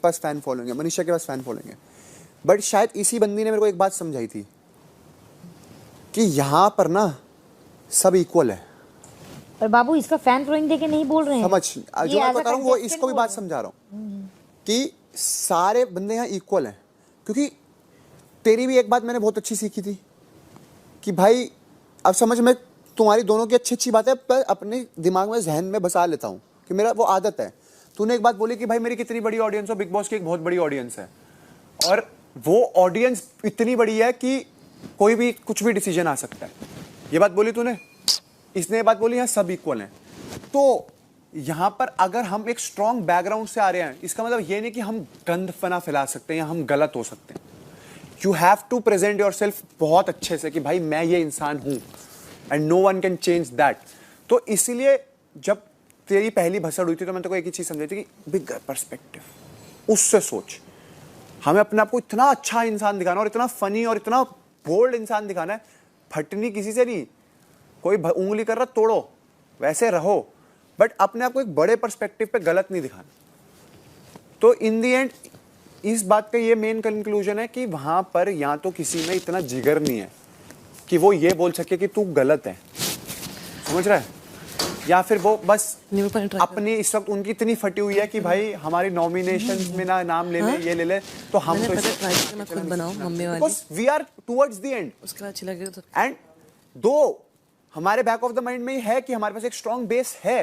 पास fan following है, मनीषा के पास fan following है, बट शायद इसी बंदी ने मेरे को एक बात समझाई थी कि यहाँ पर ना सब इक्वल है। पर बाबू इसका फैन फॉलोइंग देके नहीं बोल रहे हैं, समझ जो मैं बता रहा हूँ वो contestant इसको भी बात समझा रहा हूँ कि सारे बंदे यहाँ इक्वल हैं। क्योंकि तेरी भी एक बात मैंने बहुत अच्छी सीखी थी कि भाई अब समझ में तुम्हारी दोनों की अच्छी अच्छी बातें पर अपने दिमाग में जहन में बसा लेता हूँ कि मेरा वो आदत है। तूने एक बात बोली कि भाई मेरी कितनी बड़ी ऑडियंस हो, बिग बॉस की एक बहुत बड़ी ऑडियंस है और वो ऑडियंस इतनी बड़ी है कि कोई भी कुछ भी डिसीजन आ सकता है। ये बात बोली तूने, इसने ये बात बोली यहाँ सब इक्वल हैं। तो यहाँ पर अगर हम एक स्ट्रॉन्ग बैकग्राउंड से आ रहे हैं, इसका मतलब ये नहीं कि हम गंद फना फैला सकते हैं या हम गलत हो सकते हैं। You have to present yourself बहुत अच्छे से कि भाई मैं ये इंसान हूं and no one can change that. तो इसीलिए जब तेरी पहली भसड़ हुई थी तो मैंने तो एक ही चीज समझी थी कि बिगर पर्सपेक्टिव, उससे सोच। हमें अपने आप को इतना अच्छा इंसान दिखाना और इतना फनी और इतना बोल्ड इंसान दिखाना है, फटनी किसी से नहीं। कोई उंगली कर रहा तोड़ो, वैसे रहो, बट अपने आप को एक बड़े पर्सपेक्टिव पे गलत नहीं दिखाना। तो इन दी एंड इस बात का ये मेन कंक्लूजन है कि वहां पर या तो किसी में इतना जिगर नहीं है कि वो ये बोल सके कि तू गलत है, समझ रहा है, या फिर वो बस अपनी इस वक्त उनकी इतनी फटी हुई है कि भाई हमारी नॉमिनेशंस में ना नाम ले ले, ये ले ले, तो हम तो मैं खुद बनाऊं मम्मी वाली, we are towards the end. उसके बाद अच्छी लगेगी तो एंड दो हमारे बैक ऑफ द माइंड में ये है कि हमारे पास एक स्ट्रॉन्ग बेस है,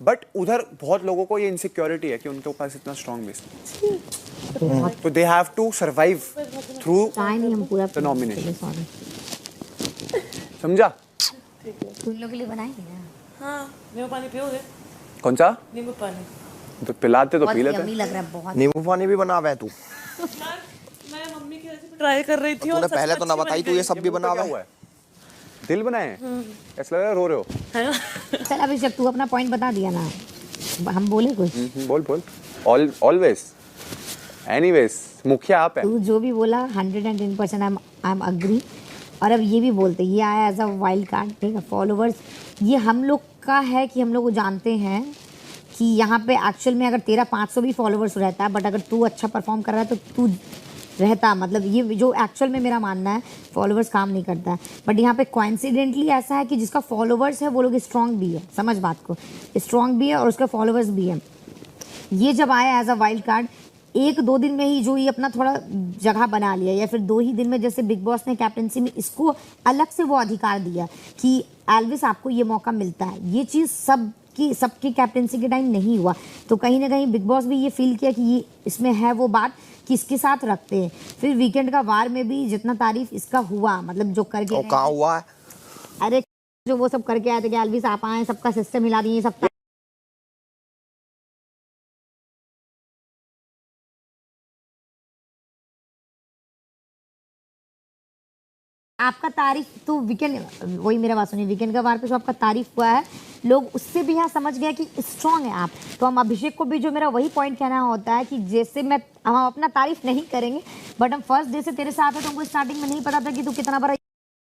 बट उधर बहुत लोगों को ये इनसिक्योरिटी है कि उनके पास इतना स्ट्रॉन्ग बेस नहीं, तो they have to survive through the nomination. समझा? तुम लोग के लिए बनाएंगे ना? हाँ, नींबू पानी पियोगे? कौन सा नींबू पानी तो पिलाते तो बहुत पी लेते यम्मी लग रहा है बहुत। नींबू पानी भी बनावे तू? यार मैं मम्मी की रेसिपी ट्राई कर रही थी और तूने पहले तो ना बताई तू ये सब भी बनावे। दिल बनाए हैं? ऐसा लग रहा है रो रहे हो। चल अभिषेक तू अपना पॉइंट बता दिया ना, हम बोले कुछ? बोल बोल। ऑलवेज एनीवेज मुखिया आप है। तू जो भी बोला 110% आई एम अग्री। और अब ये भी बोलते ये आया एज अ वाइल्ड कार्ड, ठीक है। फॉलोवर्स ये हम लोग का है कि हम लोग जानते हैं कि यहाँ पे एक्चुअल में अगर तेरा 500 भी फॉलोवर्स रहता है, बट अगर तू अच्छा परफॉर्म कर रहा है तो तू रहता, मतलब ये जो एक्चुअल में मेरा मानना है, फॉलोवर्स काम नहीं करता है। बट यहाँ पे कोइंसिडेंटली ऐसा है कि जिसका फॉलोवर्स है वो लोग स्ट्रॉन्ग भी है, समझ बात को, स्ट्रॉन्ग भी है और उसका फॉलोवर्स भी है। ये जब आया एज अ वाइल्ड कार्ड, एक दो दिन में ही जो ये अपना थोड़ा जगह बना लिया, या फिर 2 ही दिन में जैसे बिग बॉस ने कैप्टनसी में इसको अलग से वो अधिकार दिया कि एल्विस आपको ये मौका मिलता है। ये चीज़ सबकी कैप्टनसी के टाइम नहीं हुआ, तो कहीं ना कहीं बिग बॉस भी ये फील किया कि ये इसमें है वो बात कि इसके साथ रखते हैं। फिर वीकेंड का वार में भी जितना तारीफ इसका हुआ, मतलब जो करके कहाँ हुआ है? अरे जो वो सब करके आए थे कि एल्विस आप आए, सबका सिस्टम हिला दिए, सब आपका तारीफ तो वीकेंड, वही मेरा बात सुनिए, वीकेंड का वार पे जो आपका तारीफ हुआ है, लोग उससे भी यहाँ समझ गया कि स्ट्रांग है आप। तो हम अभिषेक को भी जो मेरा वही पॉइंट कहना होता है कि जैसे हम अपना तारीफ नहीं करेंगे, बट हम फर्स्ट डे से तेरे साथ है तो हमको स्टार्टिंग में नहीं पता था कि तू कितना बड़ा,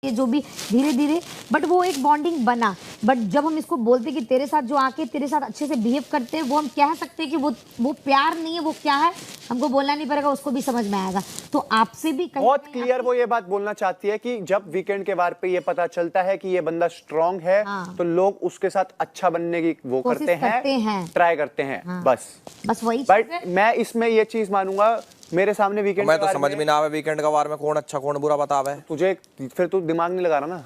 ये जो भी धीरे धीरे, बट वो एक बॉन्डिंग बना। बट जब हम इसको बोलते कि तेरे साथ जो आके तेरे साथ अच्छे से बिहेव करते हैं, वो हम कह सकते हैं कि वो प्यार नहीं है, वो क्या है हमको बोलना नहीं पड़ेगा, उसको भी समझ में आएगा। तो आपसे भी बहुत क्लियर वो ये बात बोलना चाहती है कि जब वीकेंड के वार पे ये पता चलता है कि ये बंदा स्ट्रांग है, तो लोग उसके साथ अच्छा बनने की वो करते हैं, ट्राई करते हैं, बस वही। बट मैं इसमें ये चीज मानूंगा, मेरे सामने वीकेंड मैं तो समझ में ना आवे वीकेंड का वार में कौन अच्छा कौन बुरा बतावे। तुझे फिर तू दिमाग नहीं लगा रहा ना,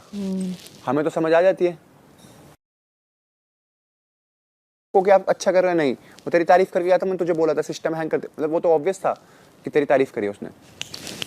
हमें तो समझ आ जाती है को कि आप अच्छा कर रहे हैं। नहीं, वो तेरी तारीफ करके गया था, मैंने तुझे बोला था सिस्टम हैंग कर दे, मतलब वो तो ऑब्वियस था कि तेरी तारीफ करी उसने।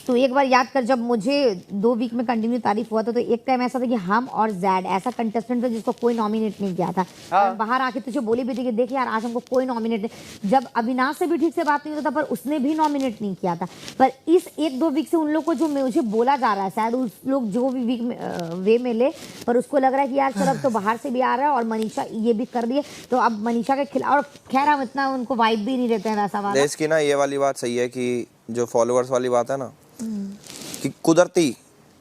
तो एक बार याद कर, जब मुझे 2 वीक में कंटिन्यू तारीफ हुआ था, तो एक टाइम ऐसा था कि हम और जैड ऐसा कंटेस्टेंट था जिसको कोई नॉमिनेट नहीं किया था। हाँ। बाहर आके तुझे बोली भी थी कि देख यार आज हमको कोई नॉमिनेट नहीं। जब अविनाश से भी ठीक से बात नहीं होता था, पर उसने भी नॉमिनेट नहीं किया था। पर इस 1-2 वीक से उन लोग को जो मुझे बोला जा रहा है, शायद उस लोग जो भी वीक में वे में ले, पर उसको लग रहा है कि यार चल अब तो बाहर से भी आ रहा है और मनीषा ये भी कर दिए, तो अब मनीषा के खिलाफ। और खैर हम इतना उनको वाइब भी नहीं देते हैं वैसा वाला। इसकी ना ये वाली बात सही है कि जो फॉलोअर्स वाली बात है ना, कि कुदरती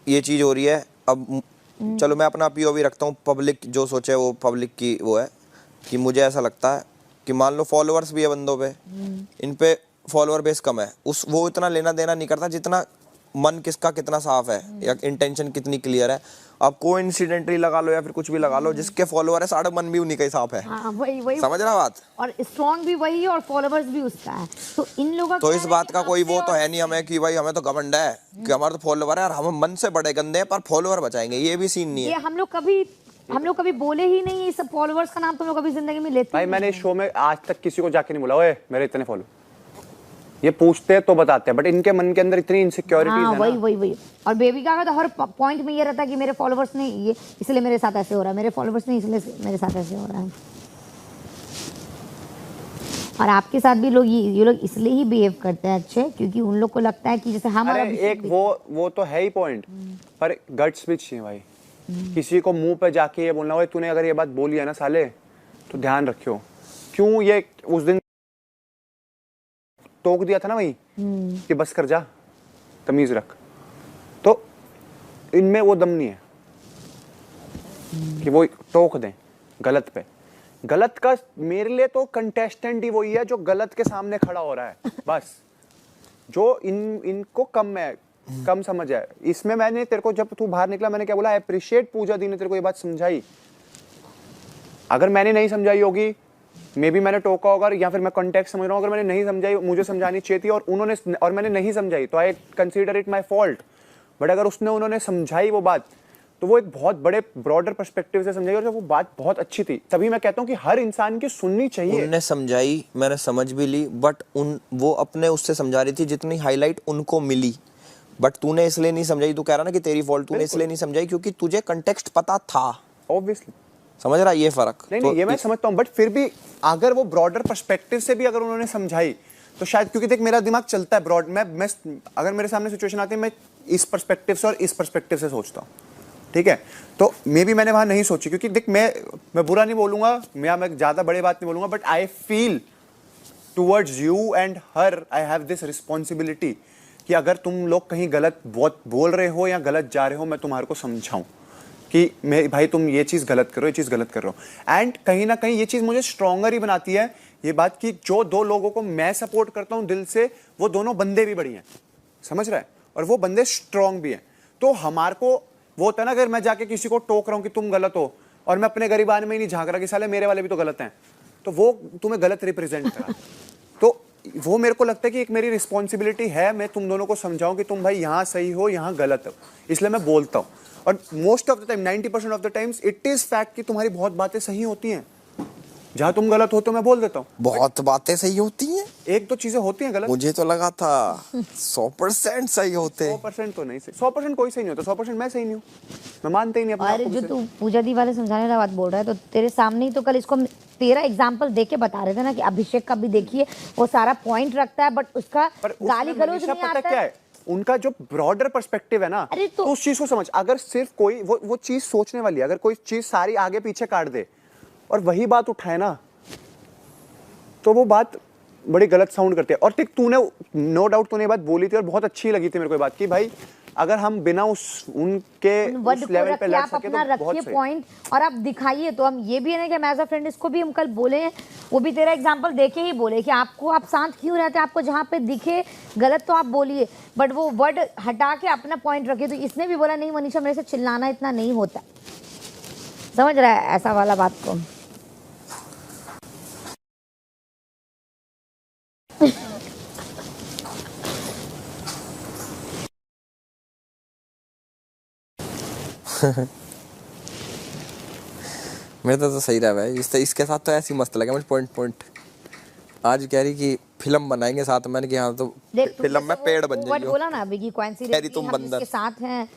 ये चीज हो रही है। अब चलो मैं अपना पीओवी रखता हूँ, पब्लिक जो सोचे वो पब्लिक की वो है, कि मुझे ऐसा लगता है कि मान लो फॉलोअर्स भी है बंदों पे, इन पे फॉलोअर बेस कम है, उस वो इतना लेना देना नहीं करता जितना मन किसका कितना साफ है या इंटेंशन कितनी क्लियर है। आप कोइंसिडेंटली लगा लो या फिर कुछ भी लगा लो, जिसके फॉलोअर है सारा मन भी उन्हीं का ही साफ है। हाँ वही समझ रहा बात? और स्ट्रॉन्ग भी वही है और फॉलोवर्स भी उसका है। तो इन लोगों तो का इस बात का कोई वो तो है नहीं हमें कि भाई हमें तो घमंड है कि हमारे तो फॉलोवर है और हम मन से बड़े गंदे हैं पर फॉलोवर बचाएंगे, ये भी सीन नहीं ये है। हम लोग कभी बोले ही नहीं, ये सब फॉलोवर्स का नाम तुम लोग कभी जिंदगी में लेते भाई ही मैंने नहीं इस शो में आज तक किसी को जाके नहीं बोला ओए मेरे इतने फॉलो, ये पूछते हैं तो बताते हैं, बट इनके मन के अंदर इतनी इनसिक्योरिटीज हाँ है वही ना। और बेबी का तो हर पॉइंट में ये रहता है कि मेरे फॉलोवर्स ने ये इसलिए मेरे साथ ऐसे हो रहा है, मेरे फॉलोवर्स ने इसलिए मेरे साथ ऐसे हो रहा है। और आपके साथ भी लोग ये लोग इसलिए ही बिहेव करते हैं अच्छे, क्योंकि उन लोग को लगता है कि जैसे हम और अरे अभिषेक एक भी- वो तो है ही पॉइंट, पर गट्स भी चाहिए भाई। किसी को मुंह पे जाके ये बोलना, ओए तूने अगर ये बात बोली है ना साले तो ध्यान रखियो। क्यों ये उस दिन टोक दिया था ना वही कि बस कर जा, तमीज रख, तो इनमें वो दम नहीं है कि वो टोक दें गलत पे। गलत का मेरे लिए तो कंटेस्टेंट ही वही है जो गलत के सामने खड़ा हो रहा है बस, जो इनको कम समझ है। इसमें मैंने तेरे को, जब तू बाहर निकला मैंने क्या बोला, आई अप्रिशिएट पूजा दी ने तेरे को ये बात समझाई। अगर मैंने नहीं समझाई होगी, मे बी मैंने टोका होगा या फिर मैं कॉन्टेक्स्ट समझ रहा हूँ, अगर मैंने नहीं समझाई, मुझे समझानी चाहिए थी और मैंने नहीं समझाई तो I consider it my fault. But अगर उन्होंने समझाई वो बात, तो वो एक बहुत बड़े ब्रॉडर पर्सपेक्टिव से समझाई और वो बात बहुत अच्छी थी। तभी मैं कहता हूँ कि हर इंसान की सुननी चाहिए। उनने समझाई, मैंने समझ भी ली, बट वो अपने उससे समझा रही थी जितनी हाईलाइट उनको मिली। बट तूने इसलिए नहीं समझाई, तू कह रहा ना कि तेरी फॉल्ट, तूने इसलिए नहीं समझाई क्योंकि तुझे कंटेक्स्ट पता था। ऑब्वियसली समझ रहा है ये फर्क? नहीं, ये मैं समझता हूँ, बट फिर भी अगर वो ब्रॉडर पर्सपेक्टिव से भी अगर उन्होंने समझाई तो शायद, क्योंकि देख मेरा दिमाग चलता है ब्रॉड, मैं अगर मेरे सामने सिचुएशन आती है मैं इस पर्सपेक्टिव से और इस पर्सपेक्टिव से सोचता हूँ, ठीक है। तो मे बी मैंने वहां नहीं सोची, क्योंकि देख मैं बुरा नहीं बोलूंगा, मैं ज्यादा बड़े बात नहीं बोलूंगा, but I feel towards you and her I have this responsibility कि अगर तुम लोग कहीं गलत बोल रहे हो या गलत जा रहे हो, मैं तुम्हारे को समझाऊं कि भाई तुम ये चीज़ गलत करो, ये चीज़ गलत कर रहे हो। एंड कहीं ना कहीं ये चीज़ मुझे स्ट्रॉन्गर ही बनाती है, ये बात कि जो दो लोगों को मैं सपोर्ट करता हूँ दिल से, वो दोनों बंदे भी बढ़िया हैं, समझ रहा है, और वो बंदे स्ट्रॉन्ग भी हैं। तो हमारे को वो होता है ना, अगर मैं जाके किसी को टोक रहा हूँ कि तुम गलत हो और मैं अपने गरीबान में ही नहीं झांक रहा कि साले मेरे वाले भी तो गलत हैं, तो वो तुम्हें गलत रिप्रेजेंट करा। तो वो मेरे को लगता है कि एक मेरी रिस्पॉन्सिबिलिटी है, मैं तुम दोनों को समझाऊं कि तुम भाई यहाँ सही हो, यहाँ गलत हो, इसलिए मैं बोलता हूँ। और most of the time 90% of the times it is fact कि तुम्हारी बहुत बातें सही होती हैं, जहां तुम गलत होते हो मैं बोल देता हूँ। बहुत बातें सही होती हैं, एक दो चीजें होती हैं गलत, मुझे तो लगा था 100% सही होते। 100% तो नहीं सही, 100% कोई सही नहीं होता, 100% मैं सही नहीं हूँ, मैं मानते ही नहीं अपने अरे आप को जो मुझसे। तू पूजा दी वाले समझाने वाला बात बोल रहा है, तो तेरे सामने ही तो कल इसको हम तेरा एग्जाम्पल दे के बता रहे थे ना कि अभिषेक का भी देखिए वो सारा पॉइंट रखता है, बट उसका पर उसमें गाली गलौज मनीषा नहीं पता आता क्या है। है, उनका जो ब्रॉडर पर्सपेक्टिव है ना, अरे तो उस चीज को समझ। अगर सिर्फ कोई वो चीज सोचने वाली है, अगर कोई चीज सारी आगे पीछे काट दे और वही बात उठाए ना, तो वो बात बड़ी गलत साउंड करती है। और ठीक तूने नो डाउट तूने ये बात बोली थी और बहुत अच्छी लगी थी मेरे को ये बात की, भाई अगर हम बिना उनके वर्ड उस को लेवल पे रखिए, लड़ आप सके अपना तो बहुत रखिए सही। पॉइंट और आप दिखाइए। तो हम ये भी है ना कि हम एज अ फ्रेंड इसको भी हम कल बोले हैं, वो भी तेरा एग्जांपल देके ही बोले कि आपको, आप शांत क्यों रहते हैं, आपको जहाँ पे दिखे गलत तो आप बोलिए, बट वो वर्ड हटा के अपना पॉइंट रखिए। तो इसने भी बोला नहीं मनीषा मेरे से चिल्लाना इतना नहीं होता, समझ रहा है ऐसा वाला बात को। मेरे तो सही रहा है इसके साथ तो ऐसी मस्त लगा मुझे, पॉइंट आज कह रही कि फिल्म बनाएंगे साथ में, कि हाँ तो फिल्म में पेड़ बन वर्ड जाएगी। बोला ना अभी की कह रही तुम हम बंदर। इसके साथ हैं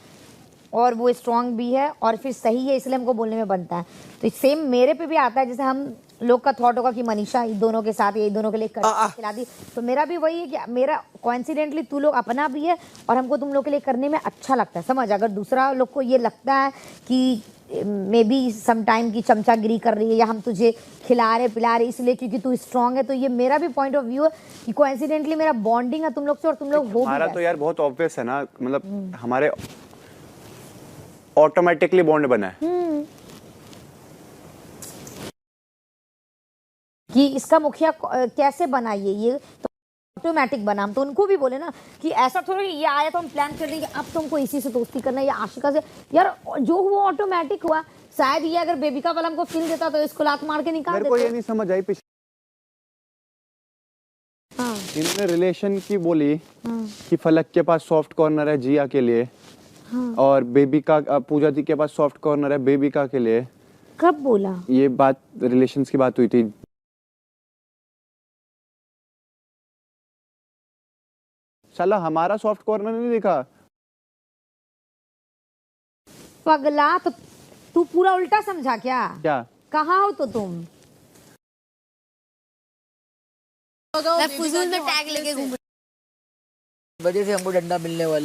और वो स्ट्रांग भी है और फिर सही है, इसलिए हमको बोलने में बनता है। तो सेम मेरे पे भी आता है, जैसे हम लोग का थॉट होगा कि मनीषा इन दोनों के साथ, ये दोनों के लिए खिला दी, तो मेरा भी वही है कि मेरा कोइंसिडेंटली तू लोग अपना भी है और हमको तुम लोग के लिए करने में अच्छा लगता है, समझ। अगर दूसरा लोग को ये लगता है कि मे बी सम टाइम की चमचागिरी कर रही है या हम तुझे खिला रहे पिला रहे इसलिए क्योंकि तू स्ट्रांग है, तो ये मेरा भी पॉइंट ऑफ व्यू है कि कोइंसिडेंटली मेरा बॉन्डिंग है तुम लोग से और तुम लोग हो भी हमारा तो वैसे। यार बहुत ऑब्वियस है ना, मतलब हमारे ऑटोमेटिकली बॉन्ड बना है। कि इसका मुखिया कैसे बनाइए ये तो ऑटोमेटिक बना। हम तो उनको भी बोले ना कि ऐसा थोड़ा कि ये आया तो हम प्लान कर देंगे अब तुमको इसी से दोस्ती करना है या आशिका से, यार जो हुआ ऑटोमेटिक हुआ। शायद ये अगर बेबिका वाला हमको फील देता तो इसको लात मार के निकाल मेरे को ये देते। नहीं समझ आई हाँ इन्होंने रिलेशन की बोली कि फलक के पास सॉफ्ट कॉर्नर है जिया के लिए, और बेबिका पूजा दी के पास सॉफ्ट कॉर्नर है बेबिका के लिए। कब बोला? ये बात रिलेशंस की बात हुई थी। साला हमारा सॉफ्ट कॉर्नर नहीं दिखा। पगला, तो तू पूरा उल्टा समझा क्या? क्या कहाँ हो तो तुम? मैं फुजूल में टैग लेके घूम, वजह से हमको डंडा मिलने वाला।